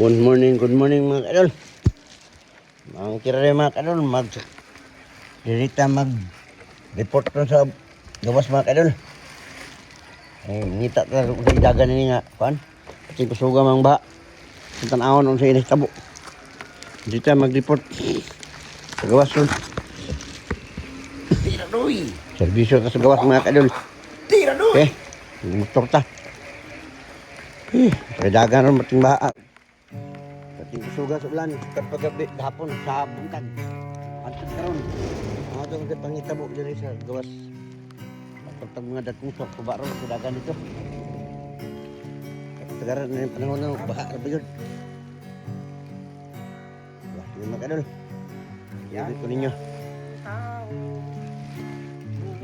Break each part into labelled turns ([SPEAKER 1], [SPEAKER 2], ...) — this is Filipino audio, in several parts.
[SPEAKER 1] Good morning mga kadol. Mga kirare mga kadol, mag-report na sa gawas mga kadol. Ngita ta sa dagan ni nga, kuan. Kasi kusuga mang ba. Sa tanawon on sa inis tabo. Dito mag-report sa gawas nun.
[SPEAKER 2] Tira doy.
[SPEAKER 1] Serbisyo ta sa gawas mga kadol.
[SPEAKER 2] Tira doy.
[SPEAKER 1] Motor ta. Sa dagan ron mating baha. Kating kusuga sa ulan, kapagabi hapon sa buntag. Antad karon. Ito ang pangitabo diri sa gawas. Pagtag mga dating sa kubaron sa dagan dito. Tagaran na yung panahon ng baha na ba yun? Wah, yun mga kadol. Ibig ko ninyo.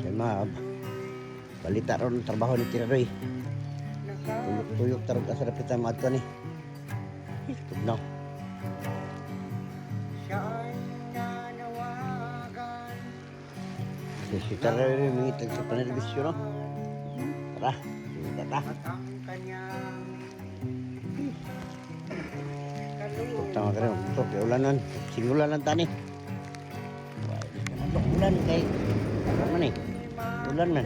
[SPEAKER 1] Yan mga balita ron trabaho ni Tiraroy. Tuyok-tuyok tarog asa rapitan mga ito ni. Tugnaw. Si Tiraroy mangitag sa panerbisyo no? Tara, tata. Tama ka rin, motor kay ulanan. Singulan lang tani. Ulan kay ano man eh. Ulan man.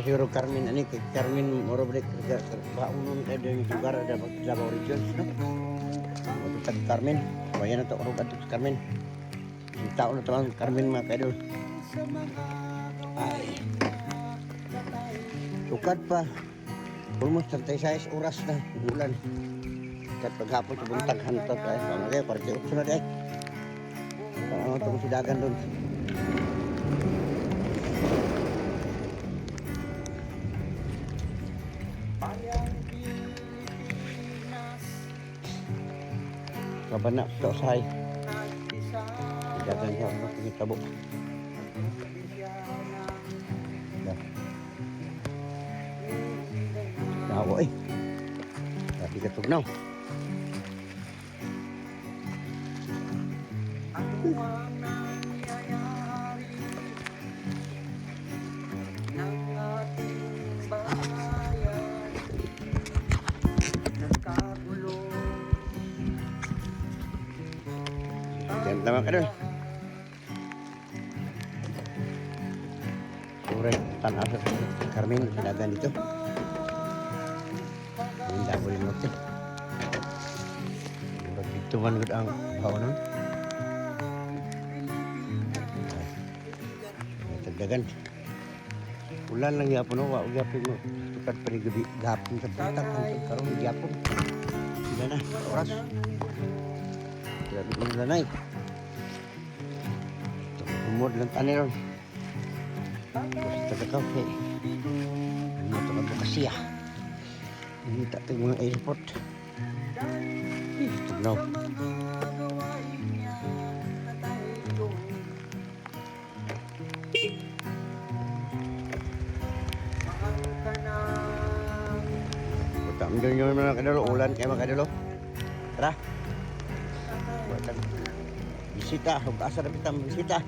[SPEAKER 1] Siguro Carmen ani kay Carmen moro balik sa baunon kay dari lugar ada Davao Region no. Matutag Carmen, bayan na to ro adto sa Carmen. Yung tao na to ang Carmen mga kaidol. Ay. Sukad pa. Almost 36 oras na bulan. Kat paghapon sa buntag hantot ay pamagay 48 na day. Ano to si dagan doon. Kabana sa usahay. Dagan sa mga pangitabo. Nawa eh. Tapi katugnaw. Tama ka doon. Sure, tanaw sa Carmen, dagan dito. Hindi ako rin natin. Dito man gud ang baon nun. Tagdagan. Ulan lang yapon no, wa gyapon mo. Tukad pa rin gabi gapon sa buntag hangtod karon gyapon. Sila na oras. Grabe nila na eh. Umod lang tani ron. Basta ka-cafe. Ano ito advokasya. Hindi tayo mga airport. Tugnaw. Butam dyan nyo mga kadalo. Ulan kayo mga kadalo. Tara. Bisita. Huwag asa na pitang bisita.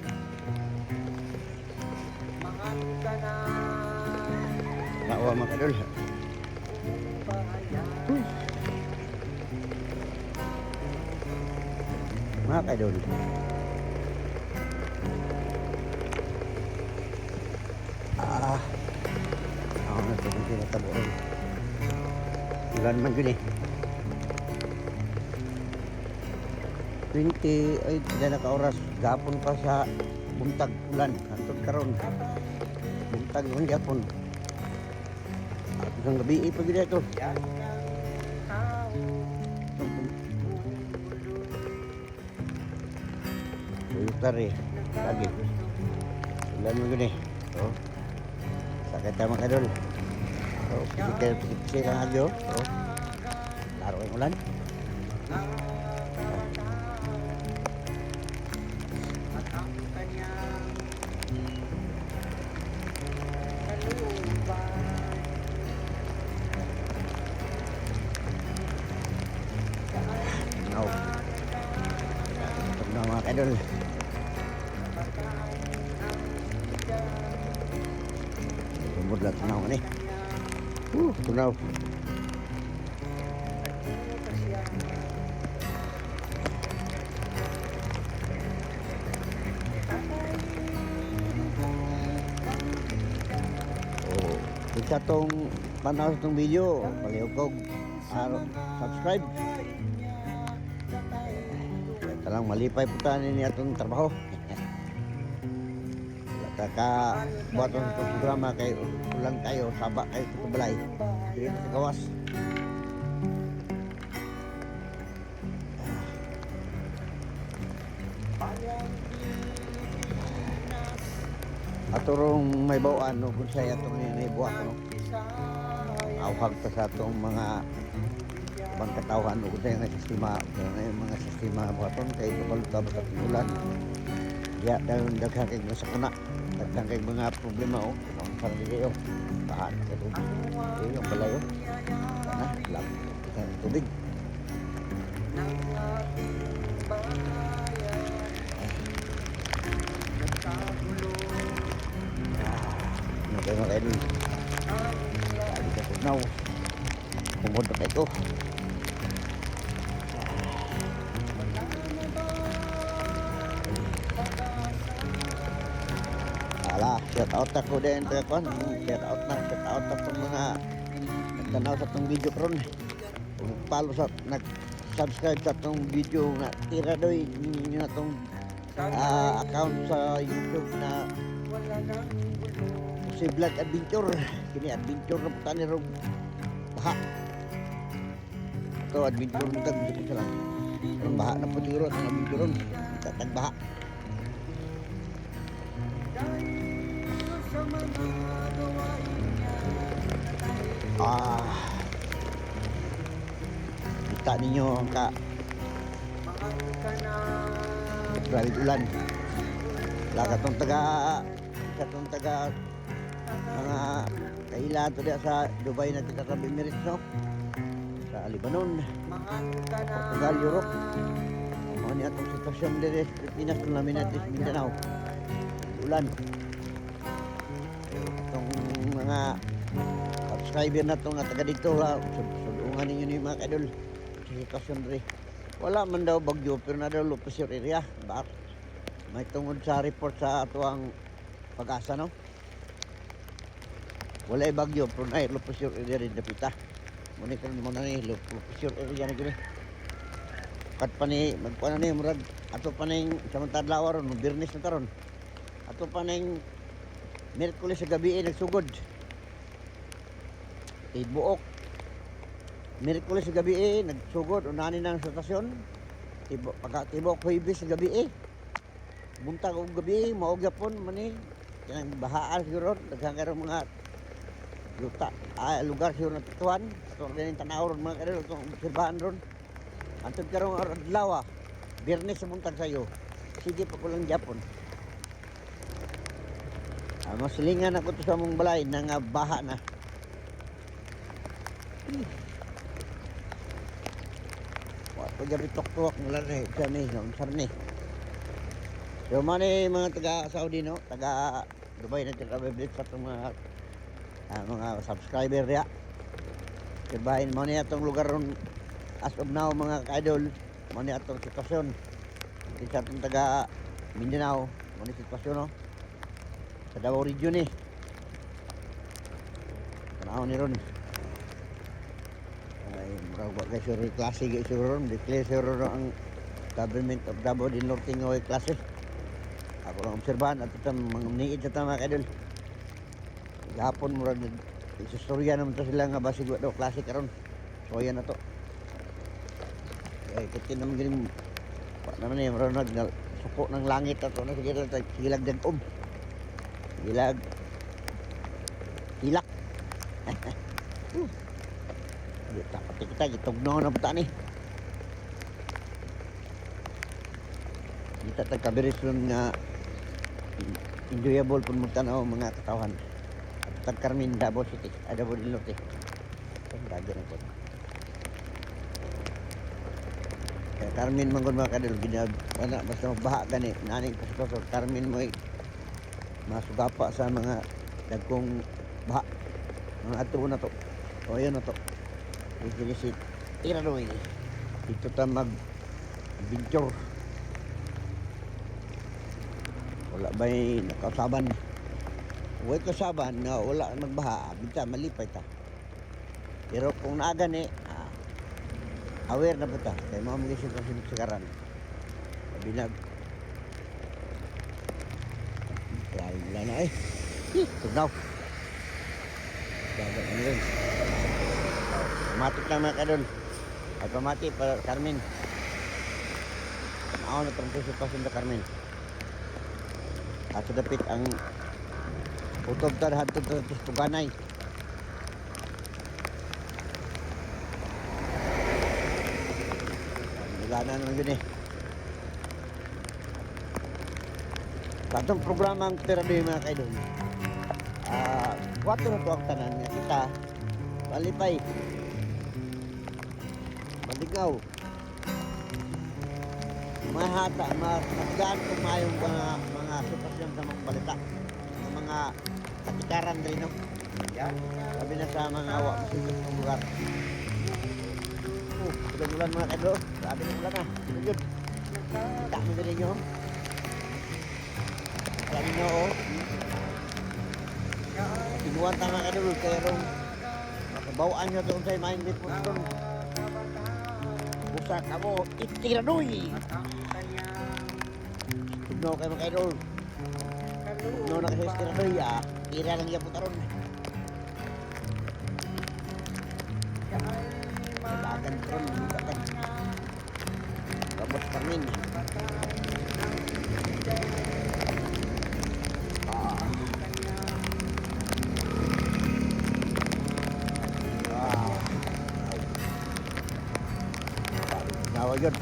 [SPEAKER 1] Nawa mga kadol. Mga kadol. Ako na ito kung tinatabuan. Ulan man yun eh. 20 ay tidak naka-oras. Gapon pa sa buntag ulan. Hantod karon. Buntag ng gapon. At isang gabi pag dito. Tari lagi. Ulan mo gini. Oh. Sakit tama kadol. Oh, pikir lang aja. Oh. Laro ang ulan. mga kaidol. Sumod lang tunaw ni. Tunaw. Sa tong panaw sa tong video, palihog kog subscribe. Talang malipay po tayo ni atong trabaho. Kaka buat ang programa kay ulan kayo, saba kayo sa balay. Dito sa gawas. Aturong may bawaan no kung saya atong may buwak no. Awhag ta sa atong mga bang katawhan no kung saya nga sistema, mga sistema buhaton kay kabalta ba sa ulan. Ya dayon daghang kay sa kuna. Daghang kay mga problema o ang sarili kayo. Bahan sa tubig. Yung balayo. Sana lang sa tubig. Ano kayo mga kaidol? Sabi ka tunaw. Kumod na kayo. Ala, shout out ako din. Shout out na itong mga nagtanaw sa itong video karon. Nagpalo sa nag-subscribe sa itong video na tira doy ninyo na itong account sa YouTube na si Vlog Adventure. Kini adventure na puta ni Rog baha. Ito adventure na tag sa lang. Ang baha na po tiro ang adventure ron. Tatag baha. Kita ninyo ang grabe ulan. Katong taga mga kaila to dia sa Dubai na taga Arab Emirates no? Sa Lebanon, Portugal, Europe. Ano niya itong sitwasyon dito sa Pilipinas kung namin natin sa Mindanao. Ulan. Itong mga subscriber na itong taga dito sudungan ninyo ni mga kaidol sa sitwasyon dito. Wala man daw bagyo pero na daw lupos yung area. Bakit? May tungod sa report sa ato ang Pag-asa no? Wala bagyo pero na lupos yung area rin napita. Muna ka naman na lupos yung area na gini. Kat pa ni magpuan na ni murag ato pa ning samantadlaw ron Biyernes na taron. Ato pa ning Miyerkules sa gabi nagsugod. Buok. Miyerkules sa gabi nagsugod unanin ng stasyon. Pagka-tibok Huwebes sa gabi buntag og gabi mao gyapon mani kanang bahaan siguro daghang kay mga lugar siguro na tutuan so ganin tanaw ron mga kadol kung obserbahan ron antod karong adlaw Biyernes sa buntag sayo sige pa ko lang gyapon masilingan ako to sa mong balay nang baha na wa gabi tok-tok mula na kani unsar ni. So mga taga Saudi no, taga Dubai na taga Biblit sa mga subscriber ya. Kirbahin mo niya itong lugar ron as of now mga ka-idol, mo niya itong sitwasyon. Isa itong taga Mindanao, mo niya sitwasyon no. Sa Davao region Panahon ni ron. Ay, murag guys yung klase guys ron, declare ron ang government of Davao din Norte nga klase. Ako lang obserbahan at ito mga niid sa tama kaidol. Gapon murag isustorya naman to sila nga basig daw klase karon. So yan na to. Kasi naman galing naman murag suko ng langit ato na sige lang silag dagom. Silag hilak. Kita gitugno na puta ni. Kita tagkabirisyon nga enjoyable pun magtanaw mga katawan at tagkarmin Davao City, Davao del Norte. Ang dagyan po. Carmen manggon mga kadol ginag wala basta mabaha gani naning pastor Carmen mo masugapa sa mga dagkong baha mga ato na to o yun na to isinisit tira no dito ta mag adventure wala ba'y nakasaban huwag kasaban nga wala magbaha bita malipay ta pero kung naaga ni aware na ba ta kaya mga magising kasi nagsagaran binag kaya wala na tugnaw dagat ano yun pamatik lang mga kadol ay pamatik para Carmen ako na participation na Carmen at sa dapit ang utog ta hadto ta tuganay wala na naman yun sa itong programa ang teradoy mga kaidol 4 na to ang tanan nga kita malipay maligaw mahata matigaan kung mayong mga sitwasyon sa mga balita mga katikaran rin no sabi na sa mga awa masintos ng lugar bulan-bulan mga kadlo sabi na bulan na sino yun kita mo din nyo sabi na tinuan ta mga kadlo kaya rong makabawaan nyo doon sa main bit mo doon busa ka mo itiradoy tugnaw kayo mga kadlo tugnaw na kasi itiradoy tira lang yung putaron Lagan pun bukan robot Carmen. Nawa yun.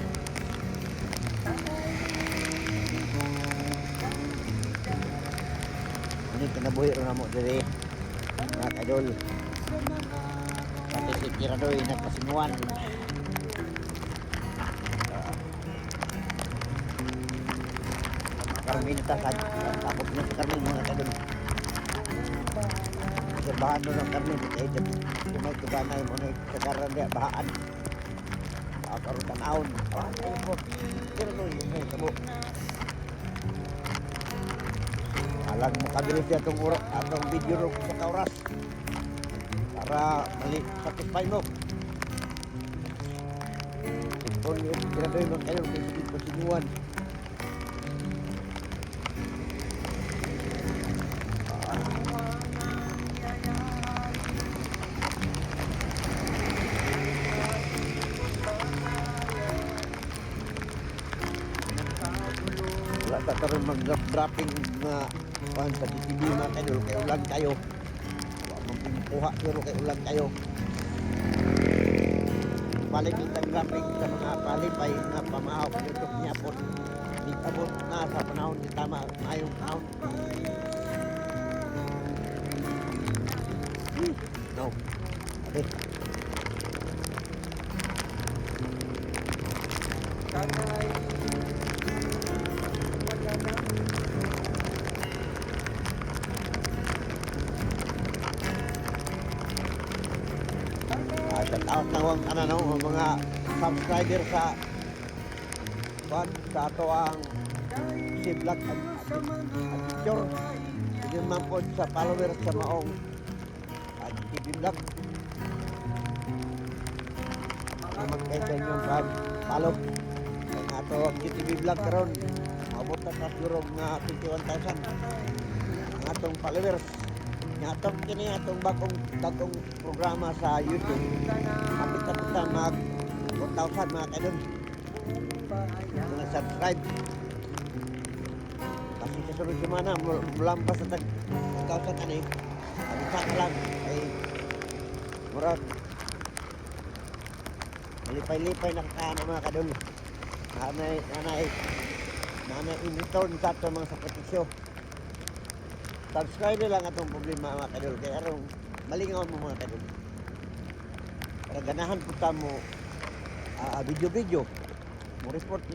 [SPEAKER 1] Ini kinabuhi rin mo diri mga kadol. Pati si Kiradoy nagpasinguan Carmen tasad takot na si Carmen mga kadol serbahan mo ng Carmen kaya dyan kumay tuganay mo na sagaran niya bahaan karutan aon ayun po Kiradoy may tabo alang mo kabilis siya atong video ro sa kauras para satisfy mo. Kung yung Kiradoy mo kayo, kasi pasinuan. Wala ta taron mag-dropping nga sa TTV mga kayo, kaya ulan kayo. Kuha pero kay ulan kayo balik itang graphic sa mga palipay na pamahaw YouTube niya po itabot na sa panahon di tama ayong panahon no okay shout out na mga subscriber sa ato ang si Vlog Adventure yun man po sa followers sa maong TV Vlog mag-esa nyo follow ang ato ang TV Vlog karon abot na sa durog nga 21,000 ang atong followers atong kini atong bagong programa sa YouTube kapit na kita mag 4,000 mga kadol mga subscribe kasi sa sunod semana mulampas na 1,000 ani abisa ka lang ay murag malipay-lipay na kakaano mga kadol nanay in return sa ato mga sakripisyo subscribe lang atong problema mga kadol kaya arong malingaw mo mga kadol para ganahan po ta mo video Mo report